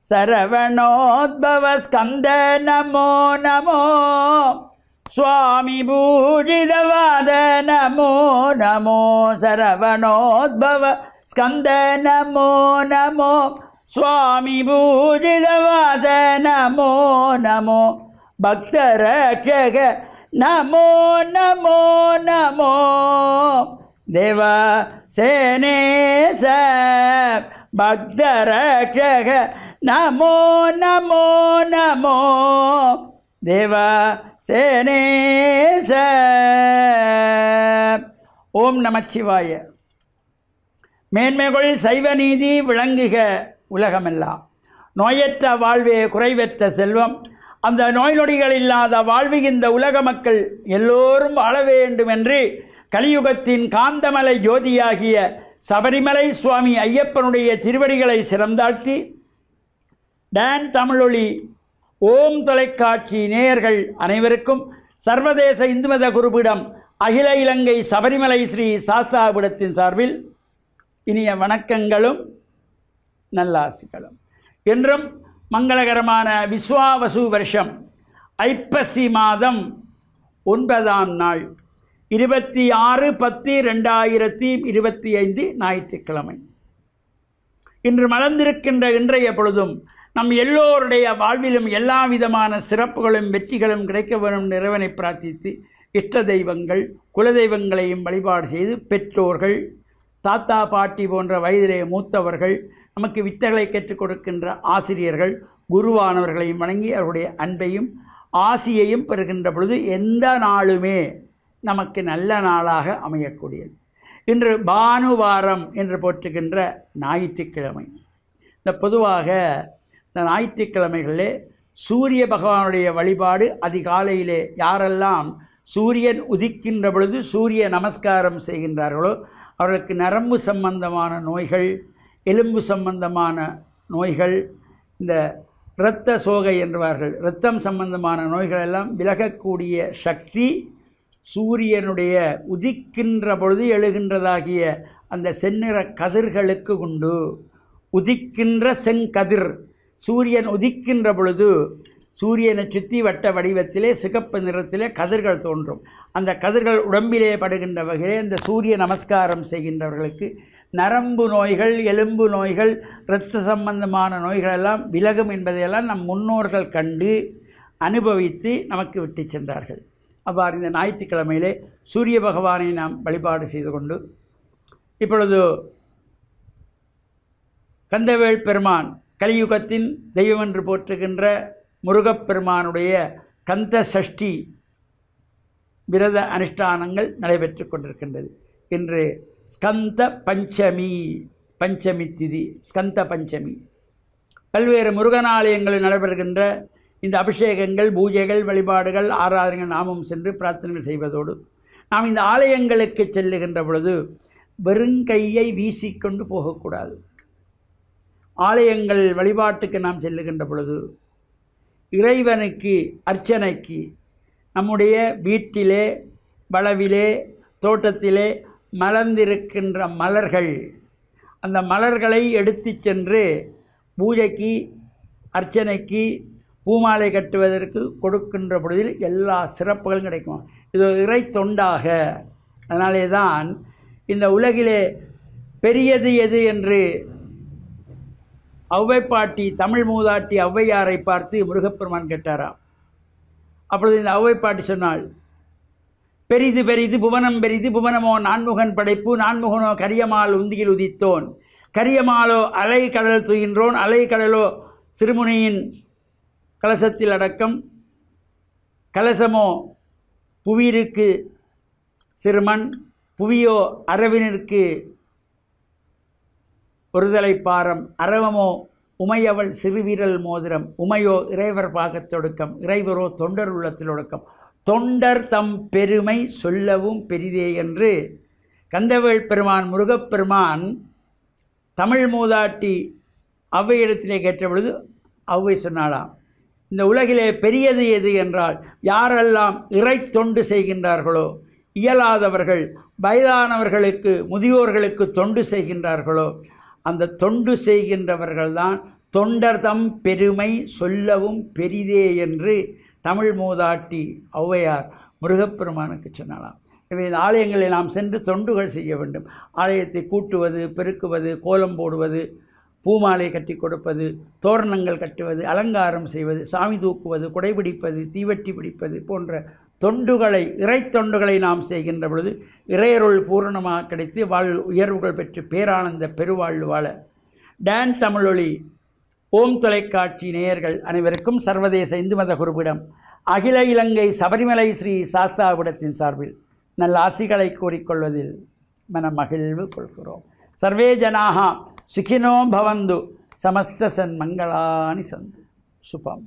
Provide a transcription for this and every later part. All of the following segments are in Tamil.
சரவணோத்பவ ஸ்கந்த நமோ நமோ சுவாமி பூஜிதவாத நமோ நமோ சரவணோத்பவ ஸ்கந்த நமோ நமோ சுவாமி பூஜிதவாத நமோ நமோ பக்தரக்ஷக நமோ நமோ நமோ தேவ சேனேச பக்தரக்ஷக நமோ நமோ நமோ தேவ சேனேச. ஓம் நமச்சிவாய. மேன்மைகள் சைவ நீதி விளங்குக உலகமெல்லாம். நோயற்ற வாழ்வே குறைவற்ற செல்வம். அந்த நோய் நொடிகள் இல்லாத வாழ்வு இந்த உலக மக்கள் எல்லோரும் வாழ வேண்டும் என்று கலியுகத்தின் காந்தமலை ஜோதியாகிய சபரிமலை சுவாமி ஐயப்பனுடைய திருவடிகளை சிறந்தாழ்த்தி டான் தமிழொலி ஓம் தொலைக்காட்சி நேயர்கள் அனைவருக்கும் சர்வதேச இந்து மத குருபீடம் அகில இலங்கை சபரிமலை ஸ்ரீ சாஸ்தாபீடத்தின் சார்பில் இனிய வணக்கங்களும் நல்லாசிகளும். என்றும் மங்களகரமான விஸ்வாவசு வருஷம் ஐப்பசி மாதம் 9ஆம் நாள் 26/10/2025 ஞாயிற்றுக்கிழமை. இன்று மலர்ந்திருக்கின்ற இன்றைய பொழுதும் நம் எல்லோருடைய வாழ்விலும் எல்லா விதமான சிறப்புகளும் வெற்றிகளும் கிடைக்க வேண்டும் இறைவனை பிரார்த்தித்து இஷ்ட தெய்வங்கள் குலதெய்வங்களையும் வழிபாடு செய்து பெற்றோர்கள் தாத்தா பாட்டி போன்ற வயதிலே மூத்தவர்கள் நமக்கு வித்தைகளை கற்றுக் கொடுக்கின்ற ஆசிரியர்கள் குருவானவர்களையும் வணங்கி அவருடைய அன்பையும் ஆசியையும் பெறுகின்ற பொழுது எந்த நாளுமே நமக்கு நல்ல நாளாக அமையக்கூடியது. இன்று பானுவாரம் என்று போற்றுகின்ற ஞாயிற்றுக்கிழமை. இந்த பொதுவாக இந்த ஞாயிற்றுக்கிழமைகளிலே சூரிய பகவானுடைய வழிபாடு அதிகாலையிலே யாரெல்லாம் சூரியன் உதிக்கின்ற பொழுது சூரிய நமஸ்காரம் செய்கின்றார்களோ அவர்களுக்கு நரம்பு சம்பந்தமான நோய்கள், எலும்பு சம்பந்தமான நோய்கள், இந்த இரத்த சோகை என்பார்கள், இரத்தம் சம்பந்தமான நோய்கள் எல்லாம் விலகக்கூடிய சக்தி சூரியனுடைய உதிக்கின்ற பொழுது எழுகின்றதாகிய அந்த செந்நிற கதிர்களுக்கு உண்டு. உதிக்கின்ற செங்கதிர், சூரியன் உதிக்கின்ற பொழுது சூரியனை சுற்றி வட்ட வடிவத்திலே சிகப்பு நிறத்திலே கதிர்கள் தோன்றும். அந்த கதிர்கள் உடம்பிலே படுகின்ற வகையிலே இந்த சூரிய நமஸ்காரம் செய்கின்றவர்களுக்கு நரம்பு நோய்கள், எலும்பு நோய்கள், இரத்த சம்பந்தமான நோய்கள் எல்லாம் விலகும் என்பதையெல்லாம் நம் முன்னோர்கள் கண்டு அனுபவித்து நமக்கு விட்டு சென்றார்கள். அவ்வாறு இந்த ஞாயிற்றுக்கிழமையிலே சூரிய பகவானை நாம் வழிபாடு செய்து கொண்டு இப்பொழுது கந்தவேல் பெருமான் கலியுகத்தின் தெய்வம் என்று போற்றுகின்ற முருகப்பெருமானுடைய கந்த சஷ்டி விரத அனுஷ்டானங்கள் நடைபெற்று கொண்டிருக்கின்றது. இன்று ஸ்கந்த பஞ்சமி திதி, ஸ்கந்த பஞ்சமி. பல்வேறு முருகனாலயங்களில் நடைபெறுகின்ற இந்த அபிஷேகங்கள், பூஜைகள், வழிபாடுகள், ஆராதனைகள் நாமும் சென்று பிரார்த்தனைகள் செய்வதோடு நாம் இந்த ஆலயங்களுக்கு செல்லுகின்ற பொழுது வெறுங்கையை வீசிக்கொண்டு போகக்கூடாது. ஆலயங்கள் வழிபாட்டுக்கு நாம் செல்லுகின்ற பொழுது இறைவனுக்கு அர்ச்சனைக்கு நம்முடைய வீட்டிலே, வளவிலே, தோட்டத்திலே மலர்ந்திருக்கின்ற மலர்கள், அந்த மலர்களை எடுத்து சென்று பூஜைக்கு, அர்ச்சனைக்கு, பூமாலை கட்டுவதற்கு கொடுக்கின்ற பொழுதில் எல்லா சிறப்புகளும் கிடைக்கும். இது இறை தொண்டாக. அதனாலே தான் இந்த உலகிலே பெரியது எது என்று ஔவை பாட்டி, தமிழ் மூதாட்டி ஔவையாரை பார்த்து முருகப்பெருமான் கேட்டாராம். அப்பொழுது இந்த ஔவை பாட்டி சொன்னாள், பெரிது பெரிது புவனம் பெரிது புவனமோ நான்முகன் படைப்பு, நான்முகனோ கரியமால் உந்தியில் உதித்தோன், கரியமாலோ அலை கடல் துயின்றோன், அலை கடலோ சிறுமுனையின் கலசத்தில் அடக்கம், கலசமோ புவியிற்கு சிறுமண், புவியோ அரவினிற்கு ஒருதலை பாரம், அரவமோ உமையவள் சிறுவீரல் மோதிரம், உமையோ இறைவர் பாகத்தொடுக்கம், இறைவரோ தொண்டர் உள்ளத்தில் ஒடுக்கம், தொண்டர் தம் பெருமை சொல்லவும் பெரிதே என்று கந்தவேல் பெருமான் முருகப்பெருமான் தமிழ் மூதாட்டி ஔவையிடத்திலே கேட்ட பொழுது ஔவை சொன்னாலாம், இந்த உலகிலே பெரியது எது என்றால் யாரெல்லாம் இறை தொண்டு செய்கின்றார்களோ, இயலாதவர்கள், வயதானவர்களுக்கு, முதியோர்களுக்கு தொண்டு செய்கின்றார்களோ அந்த தொண்டு செய்கின்றவர்கள்தான் தொண்டர்தம் பெருமை சொல்லவும் பெரிதே என்று தமிழ் மூதாட்டி ஔவையார் முருகப்பெருமானுக்கு சொன்னலாம். எனவே இந்த ஆலயங்களில் நாம் சென்று தொண்டுகள் செய்ய வேண்டும். ஆலயத்தை கூட்டுவது, பெருக்குவது, கோலம் போடுவது, பூமாலை கட்டி கொடுப்பது, தோரணங்கள் கட்டுவது, அலங்காரம் செய்வது, சாமி தூக்குவது, குடைபிடிப்பது, தீவட்டி பிடிப்பது போன்ற தொண்டுகளை, இறை தொண்டுகளை நாம் செய்கின்ற பொழுது இறையருள் பூரணமாக கிடைத்து உயர்வுகள் பெற்று பேரானந்த பெருவாழ்வு வாழ டான் தமிழொலி ஓம் தொலைக்காட்சி நேயர்கள் அனைவருக்கும் சர்வதேச இந்து மத குருவிடம் அகில இலங்கை சபரிமலை ஸ்ரீ சாஸ்தாவிடத்தின் சார்பில் நல்ல ஆசிகளை கூறிக்கொள்வதில் மனமகிழ்வு கொள்கிறோம். சர்வே ஜனாக சுகினோ பவந்து சமஸ்த சன்மங்களானி சந்து. சுபம்.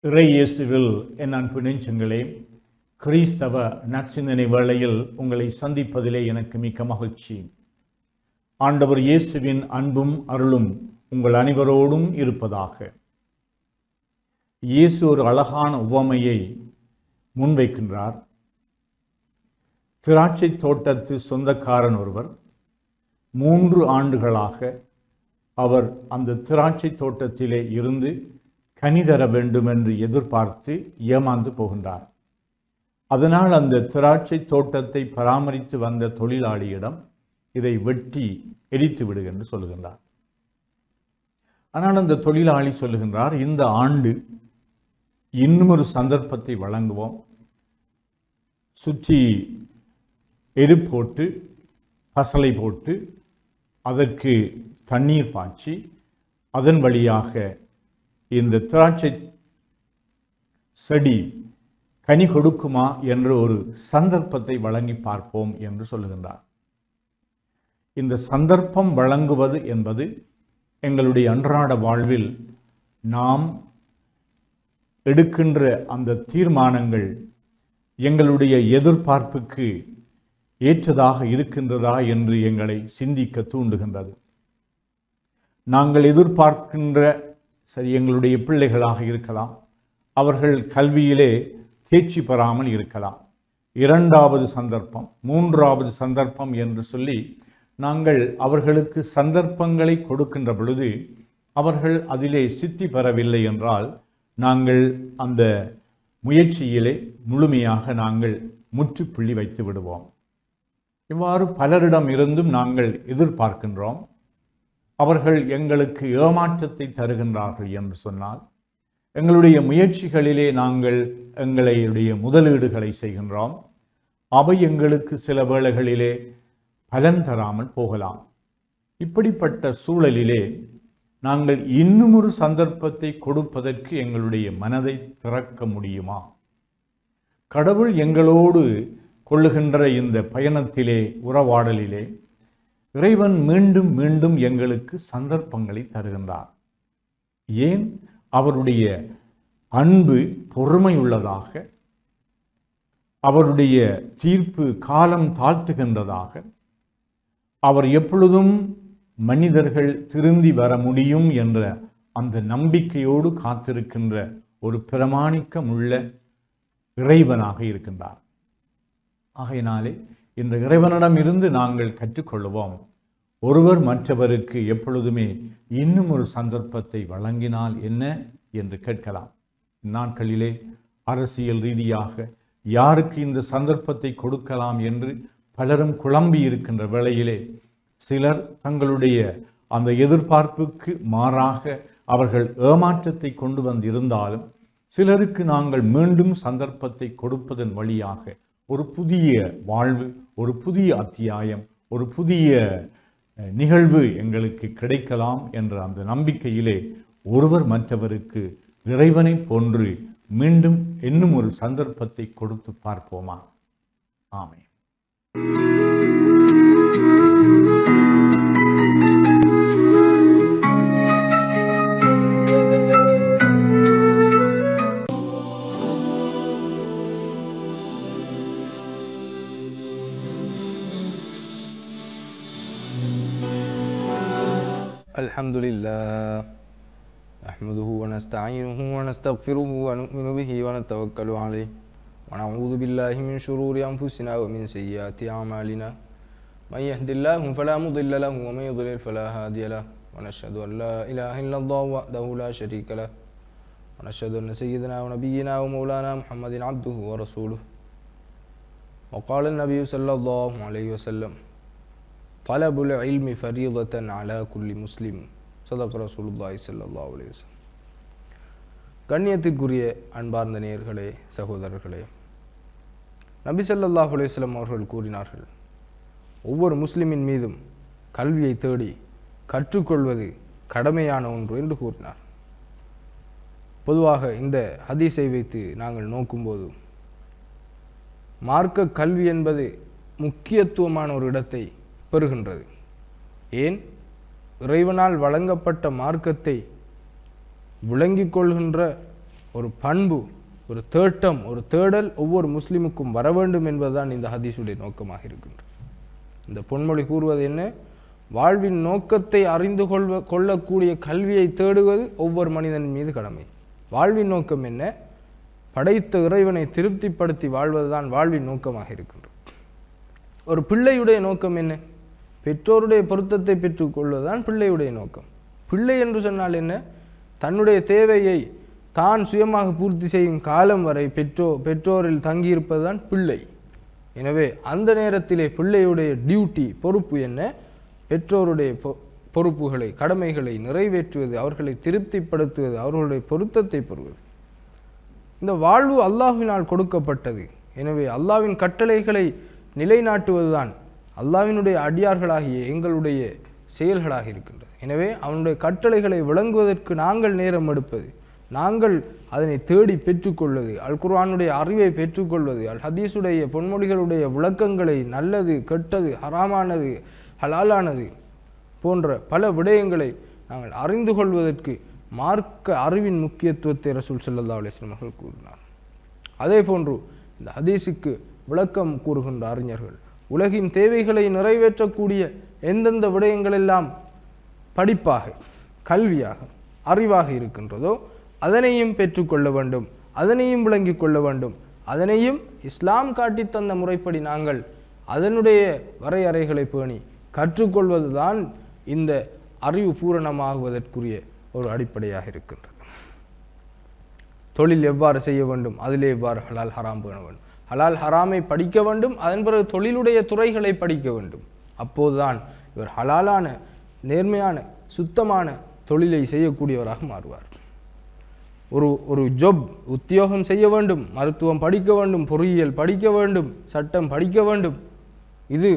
இறை இயேசுவில் என் அன்பு நெஞ்சங்களே, கிறிஸ்தவ நற்சிந்தனை வேளையில் உங்களை சந்திப்பதிலே எனக்கு மிக்க மகிழ்ச்சி. ஆண்டவர் இயேசுவின் அன்பும் அருளும் உங்கள் அனைவரோடும் இருப்பதாக. இயேசு ஒரு அழகான உவமையை முன்வைக்கின்றார். திராட்சை தோட்டத்து சொந்தக்காரன் ஒருவர் 3 ஆண்டுகளாக அவர் அந்த திராட்சை தோட்டத்திலே இருந்து கனி தர வேண்டும் என்று எதிர்பார்த்து ஏமாந்து போகின்றார். அதனால் அந்த திராட்சை தோட்டத்தை பராமரித்து வந்த தொழிலாளியிடம் இதை வெட்டி எரித்து விடு என்று சொல்லுகின்றார். ஆனால் அந்த தொழிலாளி சொல்லுகின்றார், இந்த ஆண்டு இன்னும் ஒரு சந்தர்ப்பத்தை வழங்குவோம், சுற்றி போட்டு பசலை போட்டு அதற்கு தண்ணீர் பாய்ச்சி அதன் வழியாக இந்த திராட்சை செடி கனி கொடுக்குமா என்ற ஒரு சந்தர்ப்பத்தை வழங்கி பார்ப்போம் என்று சொல்லுகின்றார். இந்த சந்தர்ப்பம் வழங்குவது என்பது எங்களுடைய அன்றாட வாழ்வில் நாம் எடுக்கின்ற அந்த தீர்மானங்கள் எங்களுடைய எதிர்பார்ப்புக்கு ஏற்றதாக இருக்கின்றதா என்று எங்களை சிந்திக்க தூண்டுகின்றது. நாங்கள் எதிர்பார்க்கின்ற எங்களுடைய பிள்ளைகளாக இருக்கலாம், அவர்கள் கல்வியிலே தேர்ச்சி பெறாமல் இருக்கலாம், 2வது சந்தர்ப்பம், 3வது சந்தர்ப்பம் என்று சொல்லி நாங்கள் அவர்களுக்கு சந்தர்ப்பங்களை கொடுக்கின்ற பொழுது அவர்கள் அதிலே சித்தி பெறவில்லை என்றால் நாங்கள் அந்த முயற்சியிலே முழுமையாக நாங்கள் முற்றுப்புள்ளி வைத்து விடுவோம். இவ்வாறு பலரிடம் இருந்தும் நாங்கள் எதிர்பார்க்கின்றோம். அவர்கள் எங்களுக்கு ஏமாற்றத்தை தருகின்றார்கள் என்று சொன்னால், எங்களுடைய முயற்சிகளிலே நாங்கள் எங்களுடைய முதலீடுகளை செய்கின்றோம். அவை எங்களுக்கு சில வேளைகளிலே பலன் தராமல் போகலாம். இப்படிப்பட்ட சூழலிலே நாங்கள் இன்னும் ஒரு சந்தர்ப்பத்தை கொடுப்பதற்கு எங்களுடைய மனதை திறக்க முடியுமா? கடவுள் எங்களோடு கொள்ளுகின்ற இந்த பயணத்திலே, உறவாடலிலே இறைவன் மீண்டும் மீண்டும் எங்களுக்கு சந்தர்ப்பங்களை தருகின்றார். ஏன்? அவருடைய அன்பு பொறுமையுள்ளதாக, அவருடைய தீர்ப்பு காலம் தாழ்த்துகின்றதாக, அவர் எப்பொழுதும் மனிதர்கள் திருந்தி வர முடியும் என்ற அந்த நம்பிக்கையோடு காத்திருக்கின்ற ஒரு பிரமாணிக்கமுள்ள இறைவனாக இருக்கின்றார். ஆகையினாலே இந்த இறைவனிடம் இருந்து நாங்கள் கற்றுக்கொள்வோம். ஒருவர் மற்றவருக்கு எப்பொழுதுமே இன்னும் ஒரு சந்தர்ப்பத்தை வழங்கினால் என்ன என்று கேட்கலாம். இந்நாட்களிலே அரசியல் ரீதியாக யாருக்கு இந்த சந்தர்ப்பத்தை கொடுக்கலாம் என்று பலரும் குழம்பி இருக்கின்ற வேளையிலே சிலர் தங்களுடைய அந்த எதிர்பார்ப்புக்கு மாறாக அவர்கள் ஏமாற்றத்தை கொண்டு வந்திருந்தாலும், சிலருக்கு நாங்கள் மீண்டும் சந்தர்ப்பத்தை கொடுப்பதன் வழியாக ஒரு புதிய வாழ்வு, ஒரு புதிய அத்தியாயம், ஒரு புதிய நிகழ்வு எங்களுக்கு கிடைக்கலாம் என்ற அந்த நம்பிக்கையிலே ஒருவர் மற்றவருக்கு இறைவனை போன்று மீண்டும் இன்னும் ஒரு சந்தர்ப்பத்தை கொடுத்து பார்ப்போமா? ஆமென். الحمد لله نحمده ونستعينه ونستغفره ونؤمن به ونتوكل عليه ونعوذ بالله من شرور أنفسنا ومن سيئات أعمالنا من يهد الله فلا مضل له ومن يضلل فلا هادي له ونشهد أن لا إله إلا الله وحده لا شريك له ونشهد أن سيدنا ونبينا ومولانا محمد عبده ورسوله وقال النبي صلى الله عليه وسلم طلب العلم فريضة على كل مسلم صدق رسول الله صلى الله عليه وسلم. கண்ணியத்திற்குரிய அன்பார்ந்த நேயர்களே, சகோதரர்களே, நபி ஸல்லல்லாஹு அலைஹி வஸல்லம் அவர்கள் கூறினார்கள், ஒவ்வொரு முஸ்லிமின் மீதும் கல்வியை தேடி கற்றுக்கொள்வது கடமையான ஒன்று என்று கூறினார். பொதுவாக இந்த ஹதீஸை வைத்து நாங்கள் நோக்கும்போது மார்க்க கல்வி என்பது முக்கியத்துவமான ஒரு இடத்தை பெறுகின்றது. ஏன்? இறைவனால் வழங்கப்பட்ட மார்க்கத்தை விளங்கிக் கொள்கின்ற ஒரு பண்பு, ஒரு தேட்டம், ஒரு தேடல் ஒவ்வொரு முஸ்லிமுக்கும் வர வேண்டும் என்பதுதான் இந்த ஹதீஸுடைய நோக்கமாக இருக்கின்றது. இந்த பொன்மொழி கூறுவது என்ன? வாழ்வின் நோக்கத்தை அறிந்து கொள்ளக்கூடிய கல்வியை தேடுவது ஒவ்வொரு மனிதன் மீது கடமை. வாழ்வின் நோக்கம் என்ன? படைத்த இறைவனை திருப்திப்படுத்தி வாழ்வதுதான் வாழ்வின் நோக்கமாக இருக்கின்றது. ஒரு பிள்ளையுடைய நோக்கம் என்ன? பெற்றோருடைய பொருத்தத்தை பெற்றுக்கொள்வதுதான் பிள்ளையுடைய நோக்கம். பிள்ளை என்று சொன்னால் என்ன? தன்னுடைய தேவையை தான் சுயமாக பூர்த்தி செய்யும் காலம் வரை பெற்றோரில் தங்கியிருப்பதுதான் பிள்ளை. எனவே அந்த நேரத்திலே பிள்ளையுடைய டியூட்டி, பொறுப்பு என்ன? பெற்றோருடைய பொறுப்புகளை, கடமைகளை நிறைவேற்றுவது, அவர்களை திருப்திப்படுத்துவது, அவர்களுடைய பொருத்தத்தை பெறுவது. இந்த வாழ்வு அல்லாஹ்வினால் கொடுக்கப்பட்டது. எனவே அல்லாஹ்வின் கட்டளைகளை நிலைநாட்டுவதுதான் அல்லாஹ்வினுடைய அடியார்களாகிய எங்களுடைய செயல்களாக இருக்கின்றது. எனவே அவனுடைய கட்டளைகளை விளங்குவதற்கு நாங்கள் நேரம் எடுப்பது, நாங்கள் அதனை தேடி பெற்றுக்கொள்வது, அல் குர்ஆனுடைய அறிவை பெற்றுக்கொள்வது, அல் ஹதீஸுடைய பொன்மொழிகளுடைய விளக்கங்களை, நல்லது, கெட்டது, ஹராமானது, ஹலாலானது போன்ற பல விடயங்களை நாங்கள் அறிந்து கொள்வதற்கு மார்க்க அறிவின் முக்கியத்துவத்தை ரசூல் ஸல்லல்லாஹு அலைஹி வஸல்லம் அவர்கள் கூறினார். அதே போன்று இந்த ஹதீஸுக்கு விளக்கம் கூறுகின்ற அறிஞர்கள் உலகின் தேவைகளை நிறைவேற்றக்கூடிய எந்தெந்த விடயங்கள் எல்லாம் படிப்பாக, கல்வியாக, அறிவாக இருக்கின்றதோ அதனையும் பெற்றுக்கொள்ள வேண்டும், அதனையும் விளங்கிக் கொள்ள வேண்டும், அதனையும் இஸ்லாம் காட்டி தந்த முறைப்படி நாங்கள் அதனுடைய வரையறைகளை பேணி கற்றுக்கொள்வதுதான் இந்த அறிவு பூரணமாகுவதற்குரிய ஒரு அடிப்படையாக இருக்கின்றது. தொழில் எவ்வாறு செய்ய வேண்டும், அதிலே எவ்வாறு ஹலால் ஹராம் பேண வேண்டும், ஹலால் ஹராமை படிக்க வேண்டும், அதன் பிறகு தொழிலுடைய துறைகளை படிக்க வேண்டும். அப்போதுதான் இவர் ஹலாலான, நேர்மையான, சுத்தமான தொழிலை செய்யக்கூடியவராக மாறுவார். ஒரு ஜொப், உத்தியோகம் செய்ய வேண்டும், மருத்துவம் படிக்க வேண்டும், பொறியியல் படிக்க வேண்டும், சட்டம் படிக்க வேண்டும். இது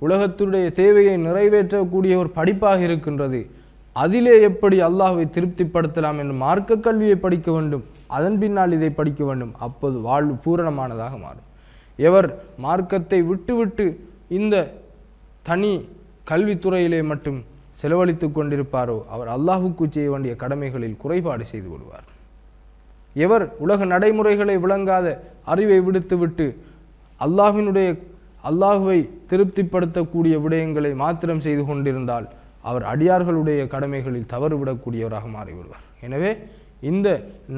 உலகத்துடைய தேவையை நிறைவேற்றக்கூடிய ஒரு படிப்பாக இருக்கின்றது. அதிலே எப்படி அல்லாஹ்வை திருப்திப்படுத்தலாம் என்று மார்க்க கல்வியை படிக்க வேண்டும், அதன் பின்னால் இதை படிக்க வேண்டும். அப்போது வாழ்வு பூரணமானதாக மாறும். எவர் மார்க்கத்தை விட்டு இந்த தனி கல்வித்துறையிலே மட்டும் செலவழித்து கொண்டிருப்பாரோ அவர் அல்லாஹுக்கு செய்ய வேண்டிய கடமைகளில் குறைபாடு செய்து விடுவார். எவர் உலக நடைமுறைகளை விளங்காத அறிவை விடுத்துவிட்டு அல்லாஹுவை திருப்திப்படுத்தக்கூடிய விடயங்களை மாத்திரம் செய்து கொண்டிருந்தால் அவர் அடியார்களுடைய கடமைகளில் தவறுவிடக்கூடியவராக மாறிவிடுவார். எனவே இந்த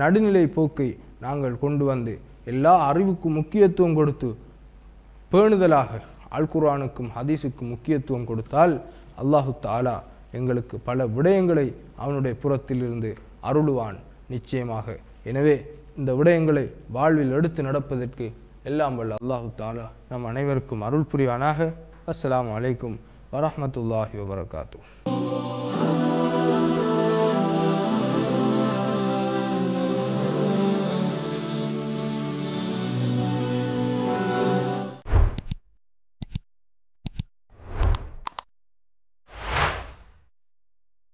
நடுநிலை போக்கை நாங்கள் கொண்டு வந்து எல்லா அறிவுக்கும் முக்கியத்துவம் கொடுத்து பேணுதலாக அல் குர்ஆனுக்கும் ஹதீஸுக்கும் முக்கியத்துவம் கொடுத்தால் அல்லாஹு தஆலா எங்களுக்கு பல விடயங்களை அவனுடைய புறத்திலிருந்து அருளுவான் நிச்சயமாக. எனவே இந்த விடயங்களை வாழ்வில் எடுத்து நடப்பதற்கு எல்லாம் வல்ல அல்லாஹு தஆலா நம் அனைவருக்கும் அருள் புரிவானாக. அஸ்ஸலாமு அலைக்கும் வரஹ்மத்துல்லாஹி வபரகாத்துஹு.